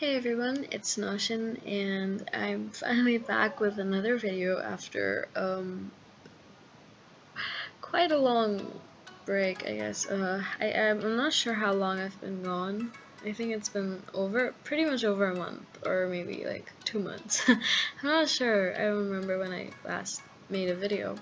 Hey everyone, it's Noshin and I'm finally back with another video after quite a long break, I guess. I'm not sure how long I've been gone. I think it's been pretty much over a month, or maybe like 2 months. I'm not sure. I don't remember when I last made a video.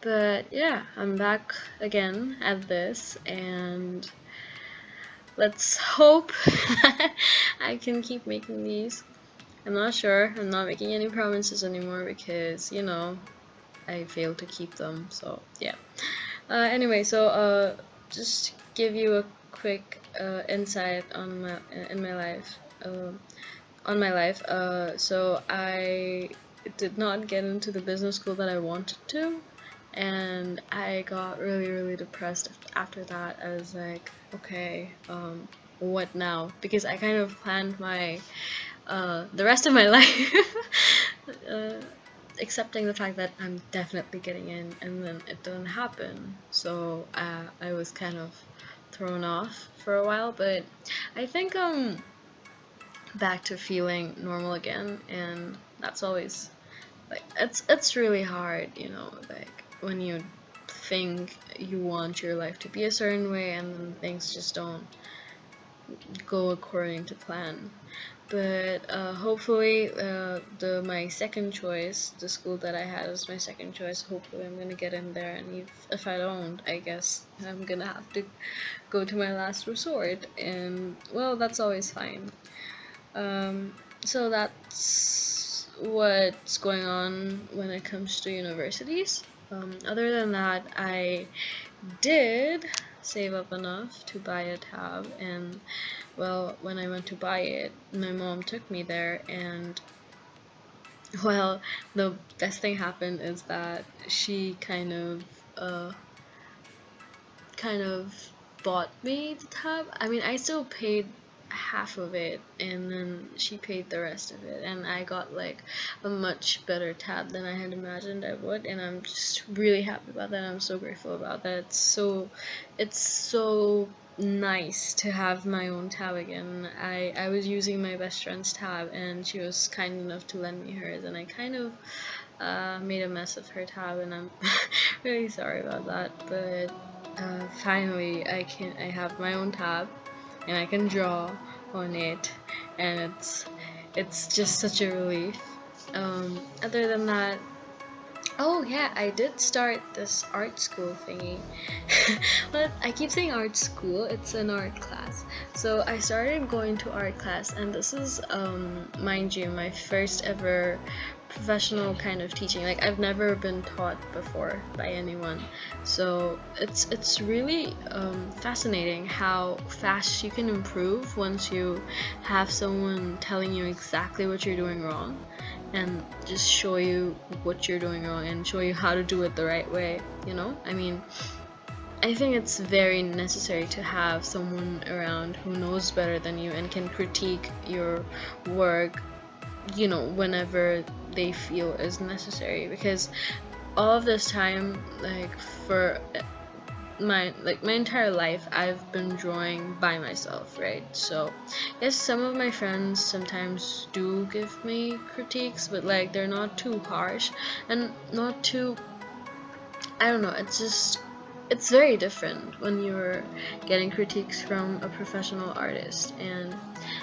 But yeah, I'm back again at this, and let's hope I can keep making these. I'm not sure. I'm not making any promises anymore because, I failed to keep them. So, yeah. Anyway, so just give you a quick insight on my life. On my life. So I did not get into the business school that I wanted to, and I got really depressed after that. I was like, okay, what now? Because I kind of planned my the rest of my life uh, accepting the fact that I'm definitely getting in, and then it didn't happen. So I was kind of thrown off for a while, but I think back to feeling normal again, and that's always like it's really hard, like when you think you want your life to be a certain way and then things just don't go according to plan. But hopefully my second choice, the school that I had as my second choice, hopefully I'm gonna get in there, and if I don't, I guess I'm gonna have to go to my last resort, and well, that's always fine. So that's what's going on when it comes to universities. Other than that, I did save up enough to buy a tab, and well, when I went to buy it, my mom took me there, and well, the best thing happened is that she kind of bought me the tab. I mean, I still paid half of it, and then she paid the rest of it, and I got like a much better tab than I had imagined I would, and I'm just really happy about that. I'm so grateful about that. It's so nice to have my own tab again. I was using my best friend's tab, and she was kind enough to lend me hers, and I kind of made a mess of her tab, and I'm really sorry about that. But finally, I have my own tab, and I can draw on it, and it's just such a relief. Other than that, oh yeah, I did start this art school thingy. But I keep saying art school, it's an art class. So I started going to art class, and this is mind you, my first ever professional kind of teaching. Like, I've never been taught before by anyone. So it's really fascinating how fast you can improve once you have someone telling you exactly what you're doing wrong, and just show you what you're doing wrong and show you how to do it the right way, I mean, I think it's very necessary to have someone around who knows better than you and can critique your work, whenever they feel is necessary, because all of this time, like, for my entire life, I've been drawing by myself, right? So yes, some of my friends sometimes do give me critiques, but like, they're not too harsh and not too, I don't know, it's very different when you're getting critiques from a professional artist. And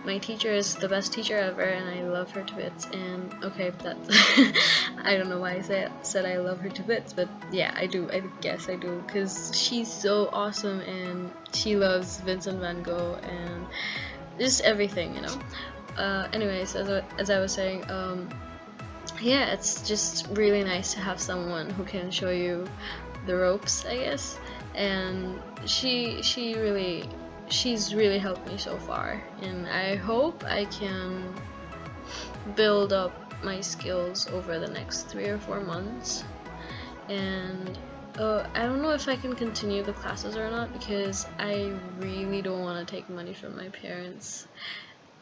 my teacher is the best teacher ever, and I love her to bits. And okay, that's I don't know why I said I love her to bits, but yeah, I do. I guess I do, because she's so awesome, and she loves Vincent van Gogh and just everything, Anyways, as I was saying, yeah, it's just really nice to have someone who can show you the ropes, I guess. And she's really helped me so far, and I hope I can build up my skills over the next 3 or 4 months. And I don't know if I can continue the classes or not, because I really don't want to take money from my parents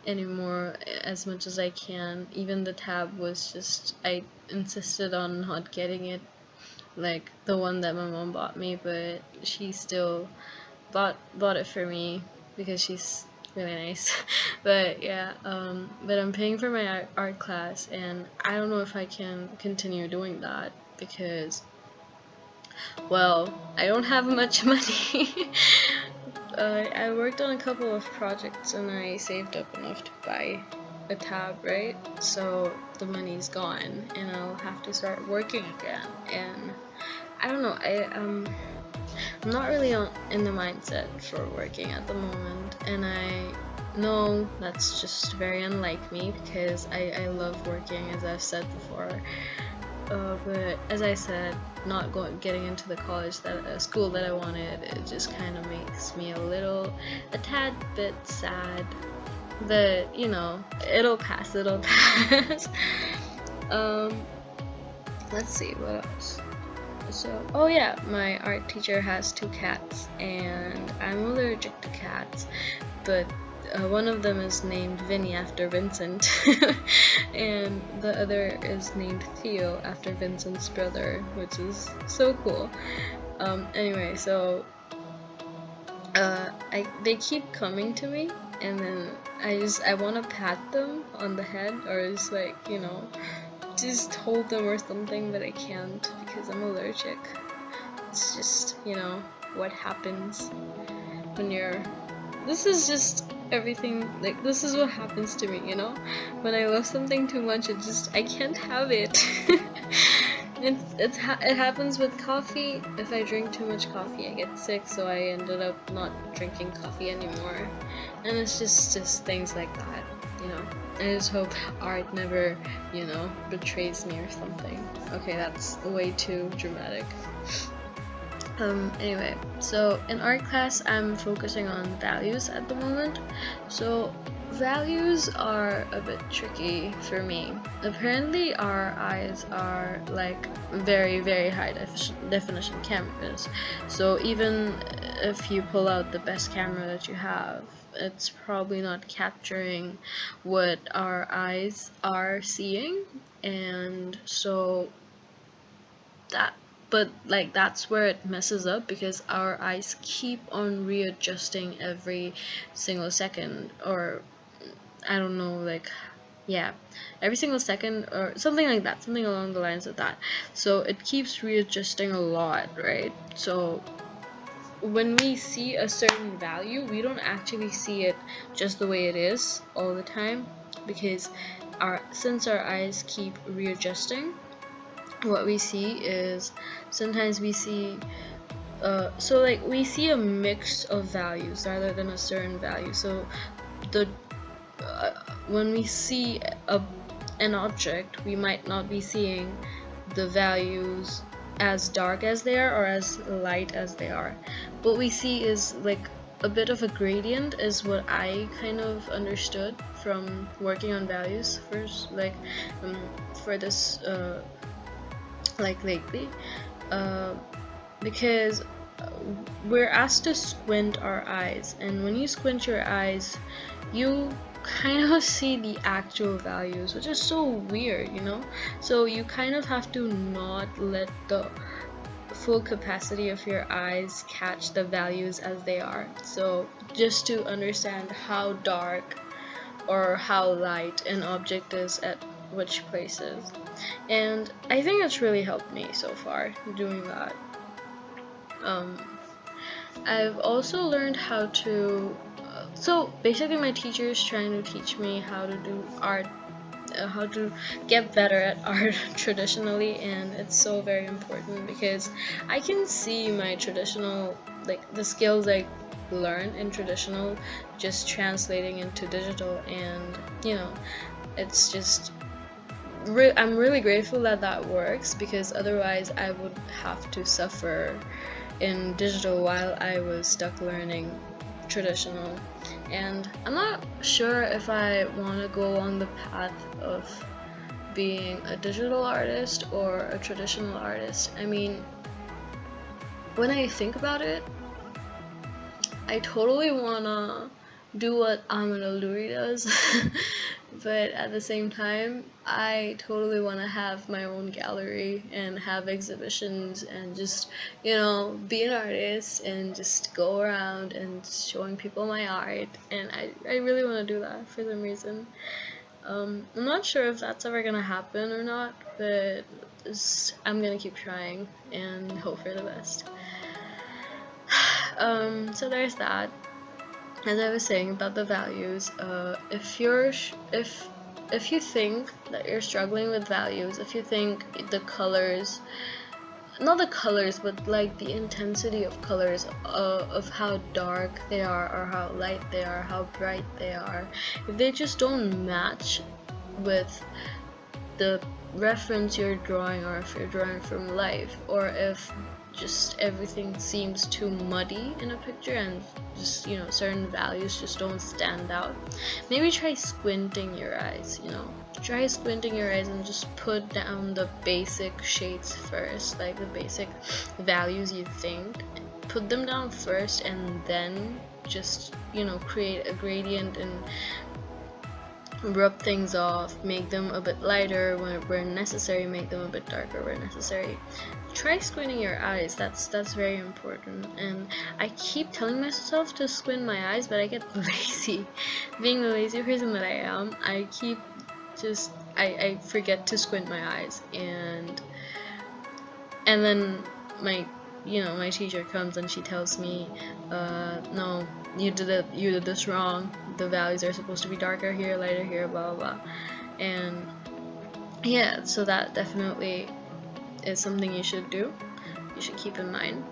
anymore as much as I can. Even the tab was just, I insisted on not getting it, like the one that my mom bought me, but she still bought it for me because really nice. But yeah, but I'm paying for my art class, and I don't know if I can continue doing that because, well, I don't have much money. I worked on a couple of projects and I saved up enough to buy a tab, right? So the money's gone and I'll have to start working again. And I don't know, I'm not really in the mindset for working at the moment, and I know that's just very unlike me because I love working, as I've said before. But as I said, not getting into the school that I wanted, it just kind of makes me a tad bit sad. But you know, it'll pass. It'll pass. um, let's see what else. So, oh yeah, my art teacher has 2 cats, and I'm allergic to cats, but one of them is named Vinny after Vincent, and the other is named Theo after Vincent's brother, which is so cool. Anyway, so they keep coming to me, and then I want to pat them on the head, or just like, you know, just hold them or something, but I can't because I'm allergic. It's just, you know, what happens when you're... This is just everything, like, this is what happens to me, you know? When I love something too much, I can't have it. It happens with coffee. If I drink too much coffee, I get sick, so I ended up not drinking coffee anymore. And it's just things like that, you know? I just hope art never, you know, betrays me or something. Okay, that's way too dramatic. Anyway, so in art class, I'm focusing on values at the moment. So values are a bit tricky for me. Apparently our eyes are like very, very high definition cameras. So even if you pull out the best camera that you have, it's probably not capturing what our eyes are seeing. And so but like that's where it messes up, because our eyes keep on readjusting every single second, or I don't know, like, yeah, every single second or something like that, something along the lines of that. So it keeps readjusting a lot, right? So when we see a certain value, we don't actually see it just the way it is all the time, because since our eyes keep readjusting, what we see is sometimes we see so like we see a mix of values rather than a certain value. So when we see an object, we might not be seeing the values as dark as they are or as light as they are. What we see is like a bit of a gradient, is what I kind of understood from working on values first, like for this like lately, because we're asked to squint our eyes, and when you squint your eyes, you kind of see the actual values, which is so weird, you know? So you kind of have to not let the full capacity of your eyes catch the values as they are. So just to understand how dark or how light an object is at which places. And I think it's really helped me so far doing that. I've also learned how to so basically my teacher is trying to teach me how to do art, how to get better at art traditionally, and it's so very important because I can see my traditional, like the skills I learned in traditional, just translating into digital, and you know, it's just I'm really grateful that that works, because otherwise I would have to suffer in digital while I was stuck learning traditional. And I'm not sure if I want to go on the path of being a digital artist or a traditional artist. I mean, when I think about it, I totally wanna do what Amin Al-Duri does but at the same time, I totally want to have my own gallery and have exhibitions and just, be an artist and just go around and showing people my art. And I really want to do that for some reason. I'm not sure if that's ever gonna happen or not, but I'm gonna keep trying and hope for the best. So there's that. As I was saying about the values, if you think that you're struggling with values, if you think the colors, not the colors, but like the intensity of colors, of how dark they are or how light they are, how bright they are, if they just don't match with the reference you're drawing, or if you're drawing from life, or if just everything seems too muddy in a picture and just, certain values just don't stand out, maybe try squinting your eyes. Try squinting your eyes and just put down the basic shades first, like the basic values you think, put them down first, and then just, create a gradient and rub things off, make them a bit lighter where necessary, make them a bit darker where necessary. Try squinting your eyes, that's very important. And I keep telling myself to squint my eyes, but I get lazy. Being the lazy person that I am, I forget to squint my eyes, and then my teacher comes and she tells me, no, you did this wrong, the values are supposed to be darker here, lighter here, blah blah blah. And yeah, so that definitely is something you should do, you should keep in mind.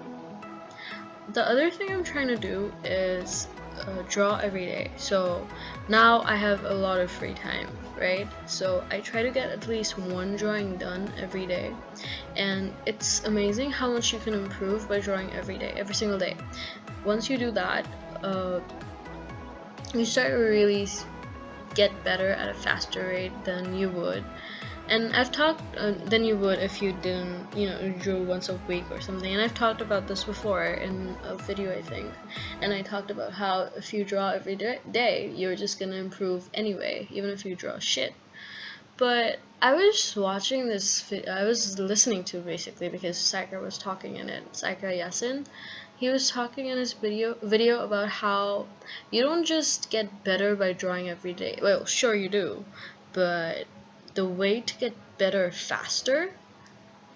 The other thing I'm trying to do is draw every day. So now I have a lot of free time, right? So I try to get at least one drawing done every day, and it's amazing how much you can improve by drawing every day, every single day. Once you do that, you start to really get better at a faster rate than you would. And I've talked than you would if you didn't, drew once a week or something. And I've talked about this before in a video, I think. And I talked about how if you draw every day, you're just gonna improve anyway, even if you draw shit. But I was watching this, I was listening to, basically, because Saika was talking in it. Saika Yasin, he was talking in his video about how you don't just get better by drawing every day. Well, sure you do, but the way to get better faster,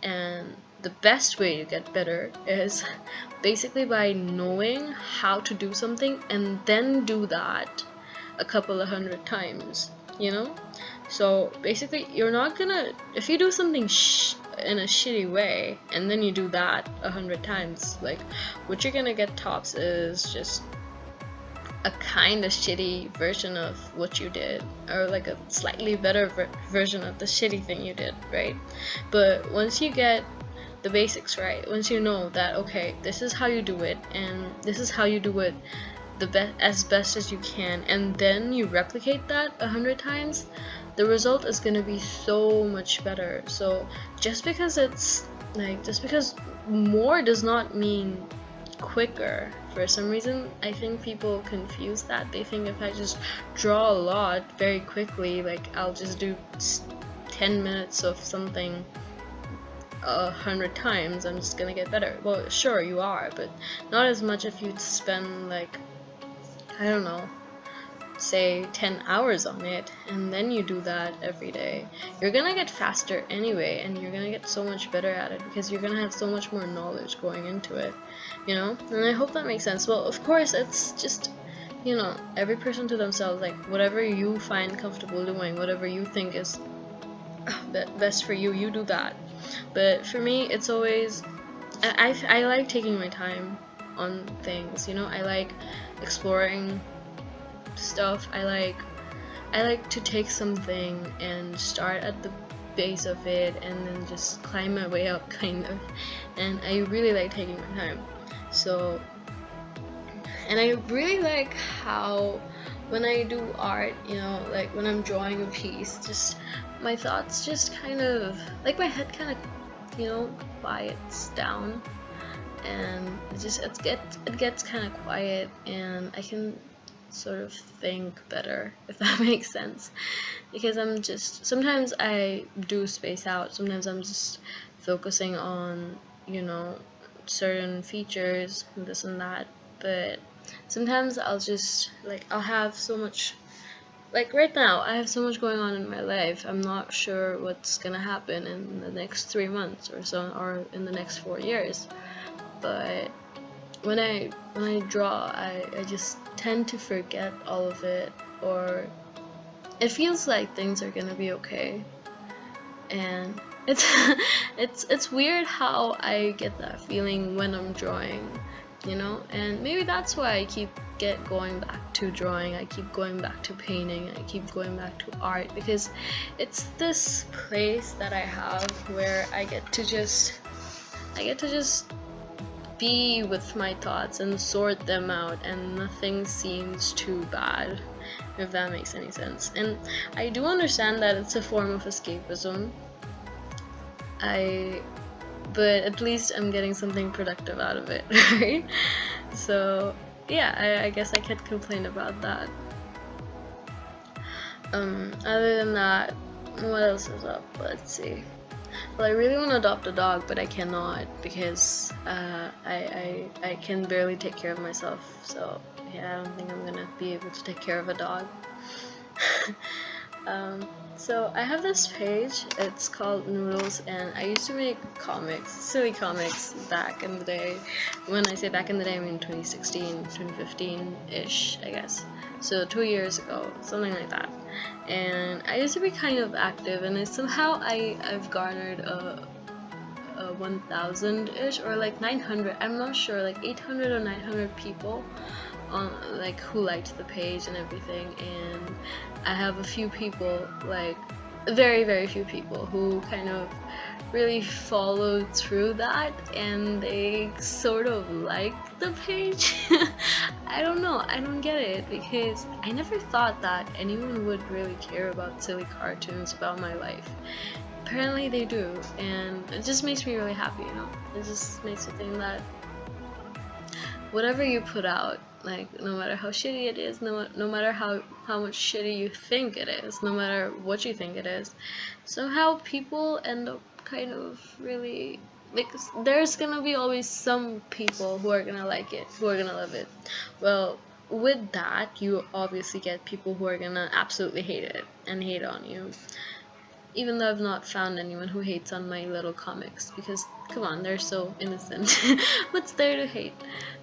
and the best way to get better, is basically by knowing how to do something and then do that a couple of 100 times, So basically, you're not gonna, if you do something in a shitty way and then you do that 100 times, like, what you're gonna get tops is just a kind of shitty version of what you did, or like a slightly better version of the shitty thing you did, right? But once you get the basics right, once you know that, okay, this is how you do it, and this is how you do it as best as you can, and then you replicate that 100 times, the result is going to be so much better. So just because more does not mean quicker. For some reason, I think people confuse that. They think if I just draw a lot very quickly, like I'll just do 10 minutes of something 100 times, I'm just gonna get better. Well, sure you are, but not as much if you spend, like, I don't know, say 10 hours on it, and then you do that every day. You're gonna get faster anyway, and you're gonna get so much better at it because you're gonna have so much more knowledge going into it, and I hope that makes sense. Well, of course, it's just, every person to themselves, like, whatever you find comfortable doing, whatever you think is best for you, you do that. But for me, it's always, I like taking my time on things, I like exploring stuff. I like to take something and start at the base of it and then just climb my way up, kind of. And I really like taking my time. So, and I really like how when I do art, like when I'm drawing a piece, just my thoughts just kind of, like, my head kind of, quiets down, and it gets kind of quiet, and I can sort of think better, if that makes sense. Because sometimes I do space out, sometimes I'm just focusing on, you know, certain features, this and that, but sometimes I'll have so much, like right now, I have so much going on in my life. I'm not sure what's gonna happen in the next 3 months or so, or in the next 4 years. But when I draw, I just tend to forget all of it, or it feels like things are gonna be okay. And it's it's weird how I get that feeling when I'm drawing, you know. And maybe that's why I keep going back to drawing, I keep going back to painting, I keep going back to art, because it's this place that I have where I get to just be with my thoughts and sort them out, and nothing seems too bad, if that makes any sense. And I do understand that it's a form of escapism, but at least I'm getting something productive out of it, right? So yeah, I guess I can't complain about that. Other than that, what else is up? Let's see. Well, I really want to adopt a dog, but I cannot, because I can barely take care of myself. So yeah, I don't think I'm gonna be able to take care of a dog. So I have this page, it's called Noodles, and I used to make comics, silly comics, back in the day. When I say back in the day, I mean 2016, 2015-ish, I guess. So 2 years ago, something like that. And I used to be kind of active, and I've garnered a 1,000-ish, or like 900, I'm not sure, like 800 or 900 people like who liked the page and everything. And I have a few people, like very, very few people, who kind of really followed through that, and they sort of like the page. I don't know, I don't get it, because I never thought that anyone would really care about silly cartoons about my life. Apparently they do, and it just makes me really happy, you know. It just makes me think that whatever you put out, like, no matter how shitty it is, no matter how much shitty you think it is, no matter what you think it is, somehow people end up kind of really, like, there's gonna be always some people who are gonna like it, who are gonna love it. Well, with that, you obviously get people who are gonna absolutely hate it and hate on you. Even though I've not found anyone who hates on my little comics, because come on, they're so innocent. What's there to hate?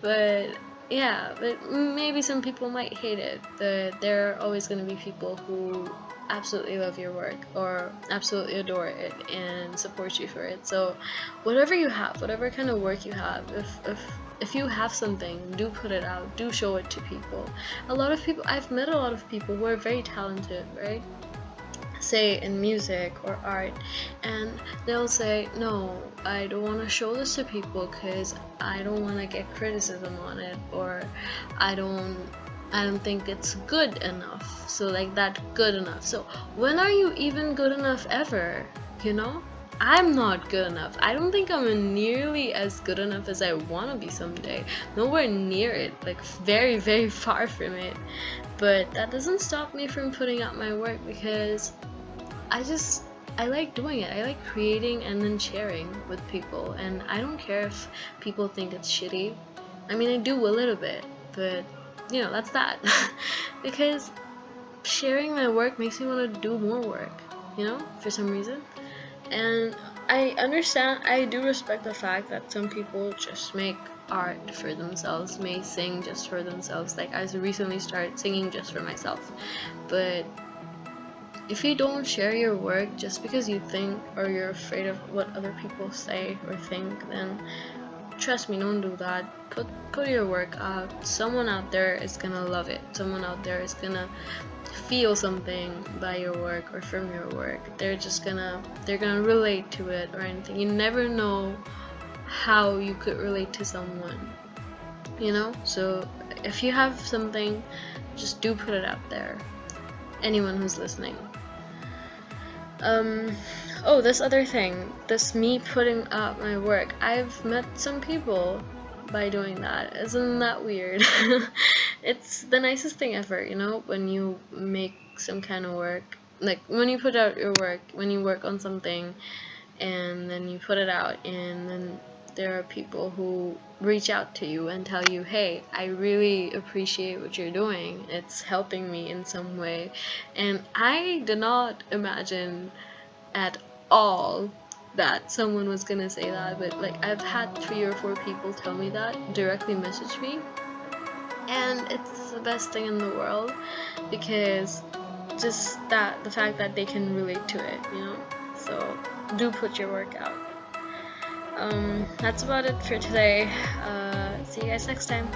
But yeah, but maybe some people might hate it, but there are always going to be people who absolutely love your work, or absolutely adore it and support you for it. So whatever you have, whatever kind of work you have, if you have something, do put it out, do show it to people. I've met a lot of people who are very talented, right? Say in music or art, and they'll say, no, I don't want to show this to people because I don't want to get criticism on it, or I don't think it's good enough. So like, that good enough. So when are you even good enough ever? You know, I'm not good enough. I don't think I'm nearly as good enough as I want to be someday. Nowhere near it, like very, very far from it. But that doesn't stop me from putting out my work, because I like doing it. I like creating and then sharing with people, and I don't care if people think it's shitty. I mean, I do a little bit, but you know, that's that. Because sharing my work makes me want to do more work, you know, for some reason. And I understand, I do respect the fact that some people just make art for themselves, may sing just for themselves. Like, I recently started singing just for myself. But if you don't share your work just because you think, or you're afraid of what other people say or think, then trust me, don't do that. Put your work out. Someone out there is gonna love it. Someone out there is gonna feel something by your work or from your work. They're gonna relate to it or anything. You never know how you could relate to someone, you know. So if you have something, just do put it out there. Anyone who's listening. Oh, this other thing, this me putting out my work, I've met some people by doing that. Isn't that weird? it's the nicest thing ever, you know, when you make some kind of work, like when you put out your work, when you work on something and then you put it out, and then there are people who reach out to you and tell you, hey, I really appreciate what you're doing, it's helping me in some way. And I did not imagine at all that someone was gonna say that, but like I've had 3 or 4 people tell me that, directly message me, and it's the best thing in the world, because just that, the fact that they can relate to it, you know. So do put your work out. That's about it for today. See you guys next time.